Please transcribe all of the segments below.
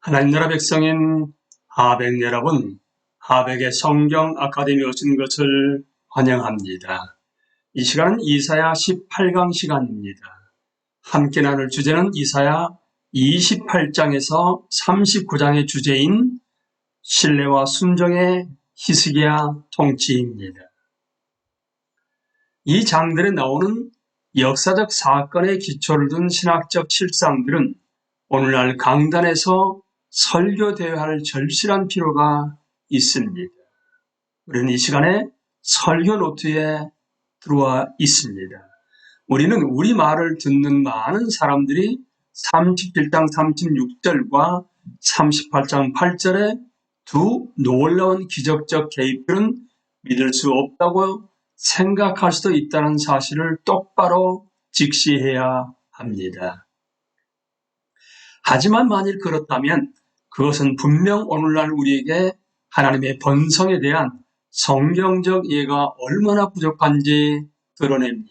하나님 나라 백성인 하백 여러분, 하백의 성경 아카데미에 오신 것을 환영합니다. 이 시간은 이사야 18강 시간입니다. 함께 나눌 주제는 이사야 28장에서 39장의 주제인 신뢰와 순종의 히스기야 통치입니다. 이 장들에 나오는 역사적 사건에 기초를 둔 신학적 실상들은 오늘날 강단에서 설교되어야 할 절실한 필요가 있습니다. 우리는 이 시간에 설교 노트에 들어와 있습니다. 우리는 우리 말을 듣는 많은 사람들이 37장 36절과 38장 8절의 두 놀라운 기적적 개입들은 믿을 수 없다고 생각할 수도 있다는 사실을 똑바로 직시해야 합니다. 하지만 만일 그렇다면 그것은 분명 오늘날 우리에게 하나님의 번성에 대한 성경적 이해가 얼마나 부족한지 드러냅니다.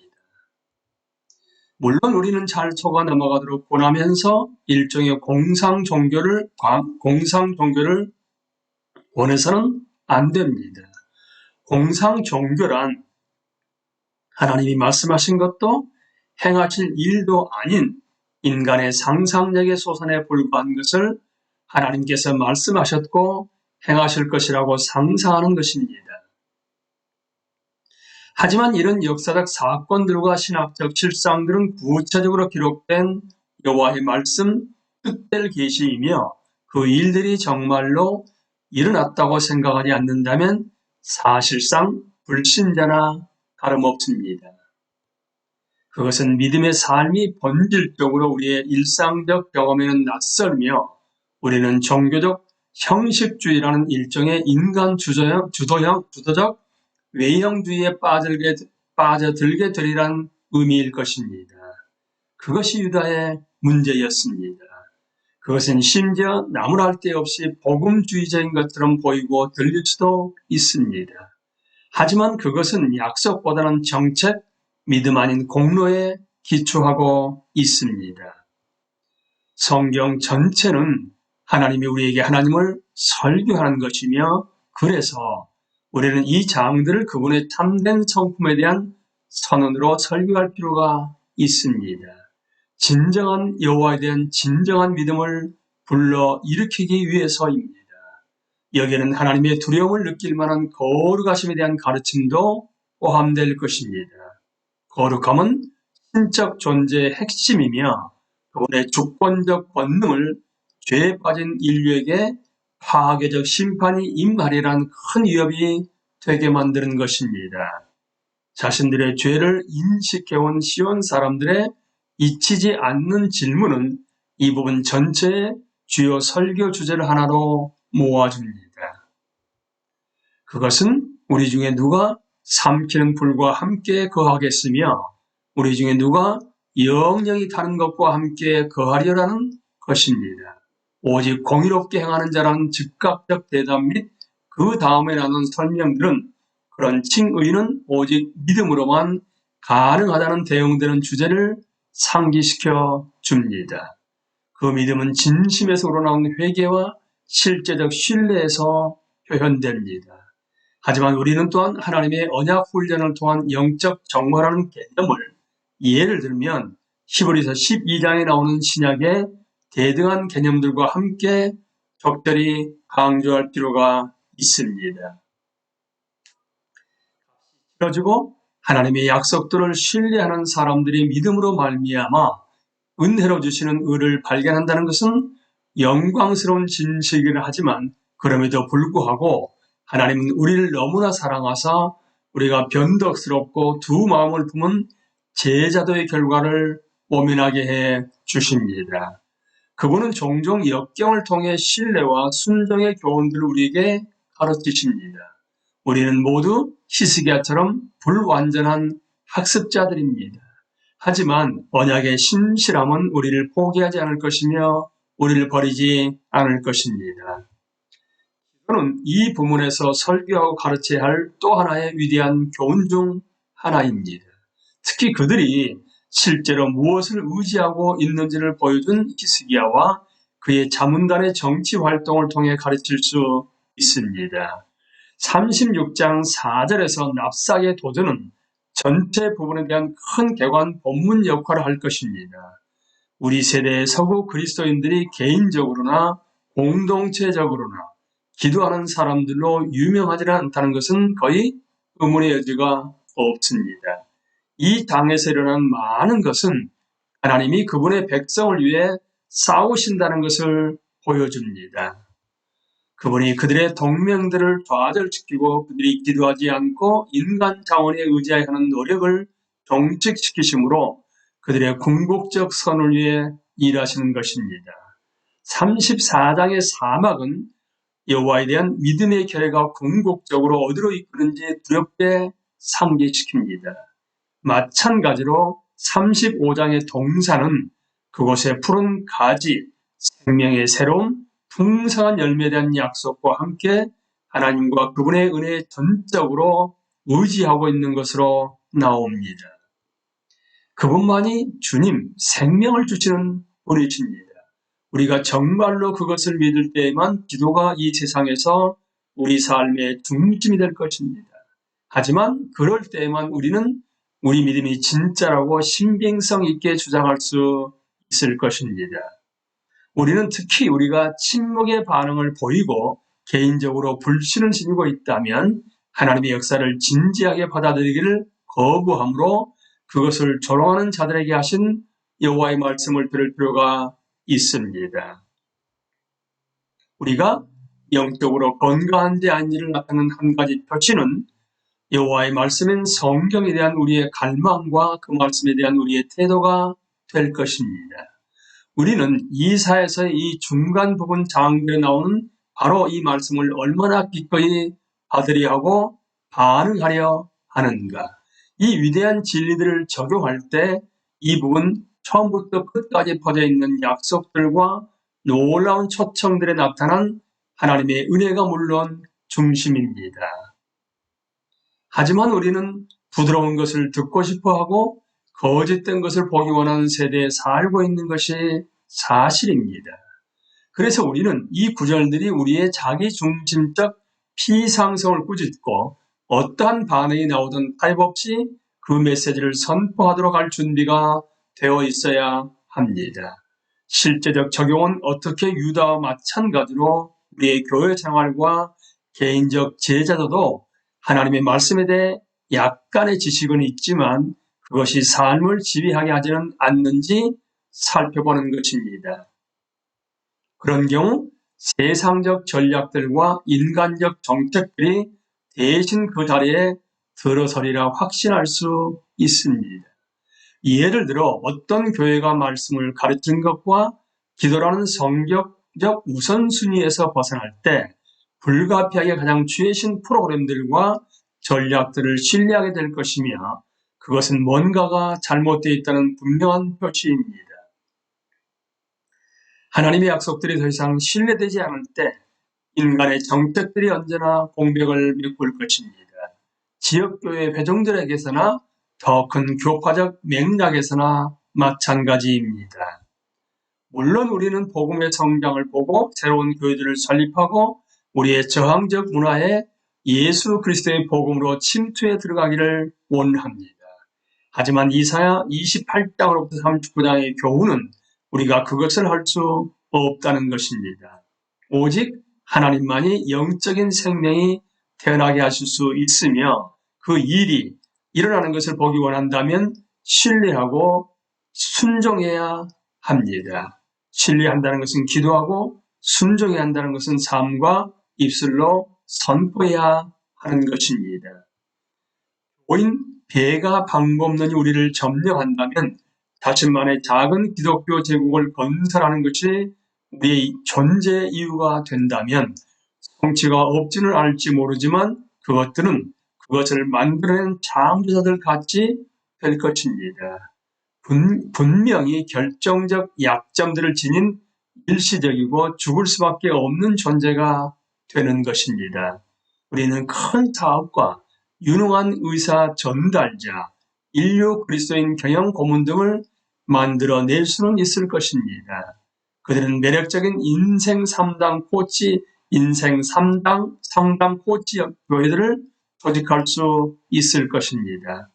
물론 우리는 잘 속아 넘어가도록 권하면서 일종의 공상 종교를 원해서는 안 됩니다. 공상 종교란 하나님이 말씀하신 것도 행하실 일도 아닌 인간의 상상력의 소산에 불과한 것을 하나님께서 말씀하셨고 행하실 것이라고 상상하는 것입니다. 하지만 이런 역사적 사건들과 신학적 실상들은 구체적으로 기록된 여호와의 말씀, 뜻될 계시이며 그 일들이 정말로 일어났다고 생각하지 않는다면 사실상 불신자나 다름없습니다. 그것은 믿음의 삶이 본질적으로 우리의 일상적 경험에는 낯설며 우리는 종교적 형식주의라는 일종의 인간 주도적 외형주의에 빠져들게 되리란 의미일 것입니다. 그것이 유다의 문제였습니다. 그것은 심지어 나무랄 데 없이 복음주의적인 것처럼 보이고 들릴 수도 있습니다. 하지만 그것은 약속보다는 정책, 믿음 아닌 공로에 기초하고 있습니다. 성경 전체는 하나님이 우리에게 하나님을 설교하는 것이며 그래서 우리는 이 장들을 그분의 참된 성품에 대한 선언으로 설교할 필요가 있습니다. 진정한 여호와에 대한 진정한 믿음을 불러일으키기 위해서입니다. 여기에는 하나님의 두려움을 느낄 만한 거룩하심에 대한 가르침도 포함될 것입니다. 거룩함은 신적 존재의 핵심이며 그분의 주권적 권능을 죄에 빠진 인류에게 파괴적 심판이 임하리란 큰 위협이 되게 만드는 것입니다. 자신들의 죄를 인식해온 시온 사람들의 잊히지 않는 질문은 이 부분 전체의 주요 설교 주제를 하나로 모아줍니다. 그것은 우리 중에 누가 삼키는 불과 함께 거하겠으며 우리 중에 누가 영영이 타는 것과 함께 거하리라는 것입니다. 오직 공의롭게 행하는 자라는 즉각적 대답 및 그 다음에 나눈 설명들은 그런 칭의는 오직 믿음으로만 가능하다는 대응되는 주제를 상기시켜 줍니다. 그 믿음은 진심에서 우러나온 회개와 실제적 신뢰에서 표현됩니다. 하지만 우리는 또한 하나님의 언약 훈련을 통한 영적 정화라는 개념을 예를 들면 히브리서 12장에 나오는 신약의 대등한 개념들과 함께 적절히 강조할 필요가 있습니다. 그래가지고 하나님의 약속들을 신뢰하는 사람들이 믿음으로 말미암아 은혜로 주시는 의를 발견한다는 것은 영광스러운 진실이긴 하지만 그럼에도 불구하고 하나님은 우리를 너무나 사랑하사 우리가 변덕스럽고 두 마음을 품은 제자도의 결과를 모면하게 해 주십니다. 그분은 종종 역경을 통해 신뢰와 순종의 교훈들을 우리에게 가르치십니다. 우리는 모두 히스기야처럼 불완전한 학습자들입니다. 하지만 언약의 신실함은 우리를 포기하지 않을 것이며 우리를 버리지 않을 것입니다. 저는 이 부문에서 설교하고 가르쳐야 할 또 하나의 위대한 교훈 중 하나입니다. 특히 그들이 실제로 무엇을 의지하고 있는지를 보여준 히스기야와 그의 자문단의 정치 활동을 통해 가르칠 수 있습니다. 36장 4절에서 납삭의 도전은 전체 부분에 대한 큰 개관 본문 역할을 할 것입니다. 우리 세대의 서구 그리스도인들이 개인적으로나 공동체적으로나 기도하는 사람들로 유명하지 않다는 것은 거의 의문의 여지가 없습니다. 이 당에서 일어난 많은 것은 하나님이 그분의 백성을 위해 싸우신다는 것을 보여줍니다. 그분이 그들의 동맹들을 좌절시키고 그들이 기도하지 않고 인간 자원에 의지하는 노력을 종식시키심으로 그들의 궁극적 선을 위해 일하시는 것입니다. 34장의 사막은 여호와에 대한 믿음의 결의가 궁극적으로 어디로 이끄는지 두렵게 상기시킵니다. 마찬가지로 35장의 동산은 그곳의 푸른 가지, 생명의 새로움, 풍성한 열매에 대한 약속과 함께 하나님과 그분의 은혜에 전적으로 의지하고 있는 것으로 나옵니다. 그분만이 주님, 생명을 주시는 분이십니다. 우리가 정말로 그것을 믿을 때에만 기도가 이 세상에서 우리 삶의 중심이 될 것입니다. 하지만 그럴 때에만 우리는 우리 믿음이 진짜라고 신빙성 있게 주장할 수 있을 것입니다. 우리는 특히 우리가 침묵의 반응을 보이고 개인적으로 불신을 지니고 있다면 하나님의 역사를 진지하게 받아들이기를 거부함으로 그것을 조롱하는 자들에게 하신 여호와의 말씀을 들을 필요가 있습니다. 우리가 영적으로 건강한지 아닌지를 나타내는 한 가지 표시는 여호와의 말씀인 성경에 대한 우리의 갈망과 그 말씀에 대한 우리의 태도가 될 것입니다. 우리는 이사야서의 이 중간 부분 장면에 나오는 바로 이 말씀을 얼마나 기꺼이 받으려 하고 반응하려 하는가. 이 위대한 진리들을 적용할 때 이 부분 처음부터 끝까지 퍼져 있는 약속들과 놀라운 초청들에 나타난 하나님의 은혜가 물론 중심입니다. 하지만 우리는 부드러운 것을 듣고 싶어하고 거짓된 것을 보기 원하는 세대에 살고 있는 것이 사실입니다. 그래서 우리는 이 구절들이 우리의 자기중심적 피상성을 꾸짖고 어떠한 반응이 나오든 타협없이 그 메시지를 선포하도록 할 준비가 되어 있어야 합니다. 실제적 적용은 어떻게 유다와 마찬가지로 우리의 교회 생활과 개인적 제자도도 하나님의 말씀에 대해 약간의 지식은 있지만 그것이 삶을 지배하게 하지는 않는지 살펴보는 것입니다. 그런 경우 세상적 전략들과 인간적 정책들이 대신 그 자리에 들어서리라 확신할 수 있습니다. 예를 들어 어떤 교회가 말씀을 가르치는 것과 기도라는 성경적 우선순위에서 벗어날 때 불가피하게 가장 최신 프로그램들과 전략들을 신뢰하게 될 것이며 그것은 뭔가가 잘못되어 있다는 분명한 표시입니다. 하나님의 약속들이 더 이상 신뢰되지 않을 때 인간의 정책들이 언제나 공백을 메꿀 것입니다. 지역교회 회종들에게서나 더 큰 교파적 맥락에서나 마찬가지입니다. 물론 우리는 복음의 성장을 보고 새로운 교회들을 설립하고 우리의 저항적 문화에 예수 그리스도의 복음으로 침투해 들어가기를 원합니다. 하지만 이사야 28장으로부터 39장의 교훈은 우리가 그것을 할 수 없다는 것입니다. 오직 하나님만이 영적인 생명이 태어나게 하실 수 있으며 그 일이 일어나는 것을 보기 원한다면 신뢰하고 순종해야 합니다. 신뢰한다는 것은 기도하고 순종해야 한다는 것은 삶과 입술로 선포해야 하는 것입니다. 오인 배가 방법론이 우리를 점령한다면 자신만의 작은 기독교 제국을 건설하는 것이 우리의 존재 이유가 된다면 성취가 없지는 않을지 모르지만 그것들은 그것을 만들어낸 창조자들 같이 될 것입니다. 분명히 결정적 약점들을 지닌 일시적이고 죽을 수밖에 없는 존재가 되는 것입니다. 우리는 큰 사업과 유능한 의사 전달자, 인류 그리스도인 경영 고문 등을 만들어낼 수는 있을 것입니다. 그들은 매력적인 인생 3당 코치, 인생 3당 상담 코치 교회들을 조직할 수 있을 것입니다.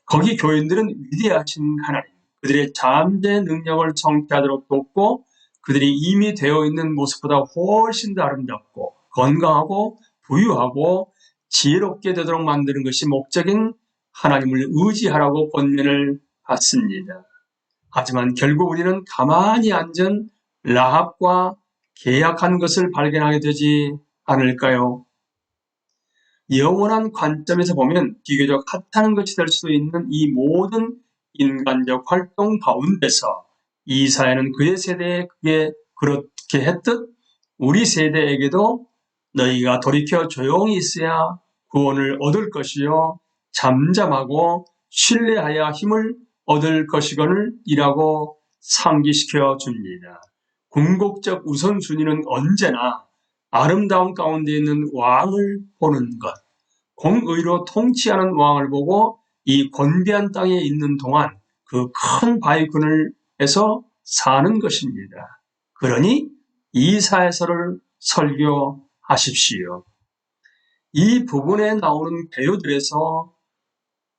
거기 교인들은 위대하신 하나님, 그들의 잠재 능력을 성취하도록 돕고 그들이 이미 되어 있는 모습보다 훨씬 더 아름답고 건강하고 부유하고 지혜롭게 되도록 만드는 것이 목적인 하나님을 의지하라고 권면을 받습니다. 하지만 결국 우리는 가만히 앉은 라합과 계약한 것을 발견하게 되지 않을까요? 영원한 관점에서 보면 비교적 핫한 것이 될 수도 있는 이 모든 인간적 활동 가운데서 이 사회는 그의 세대에 그게 그렇게 했듯 우리 세대에게도 너희가 돌이켜 조용히 있어야 구원을 얻을 것이요 잠잠하고 신뢰하여 힘을 얻을 것이거늘 이라고 상기시켜 줍니다. 궁극적 우선순위는 언제나 아름다운 가운데 있는 왕을 보는 것, 공의로 통치하는 왕을 보고 이 권비한 땅에 있는 동안 그 큰 바위 그늘에서 사는 것입니다. 그러니 이사야서를 설교하십시오. 이 부분에 나오는 배우들에서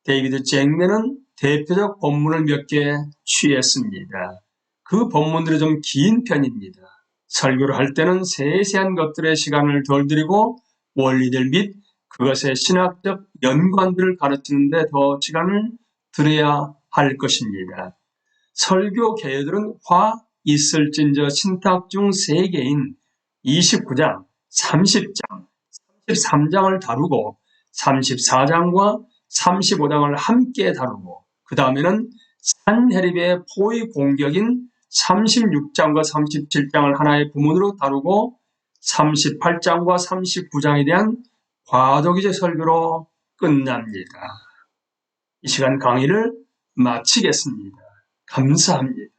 데이비드 잭맨은 대표적 본문을 몇 개 취했습니다. 그 본문들이 좀 긴 편입니다. 설교를 할 때는 세세한 것들의 시간을 덜 들이고 원리들 및 그것의 신학적 연관들을 가르치는데 더 시간을 들여야 할 것입니다. 설교 개요들은 화 있을진저 신탁 중 3개인 29장, 30장, 33장을 다루고 34장과 35장을 함께 다루고 그 다음에는 산헤립의 포위 공격인 36장과 37장을 하나의 부문으로 다루고 38장과 39장에 대한 과도기적 설교로 끝납니다. 이 시간 강의를 마치겠습니다. 감사합니다.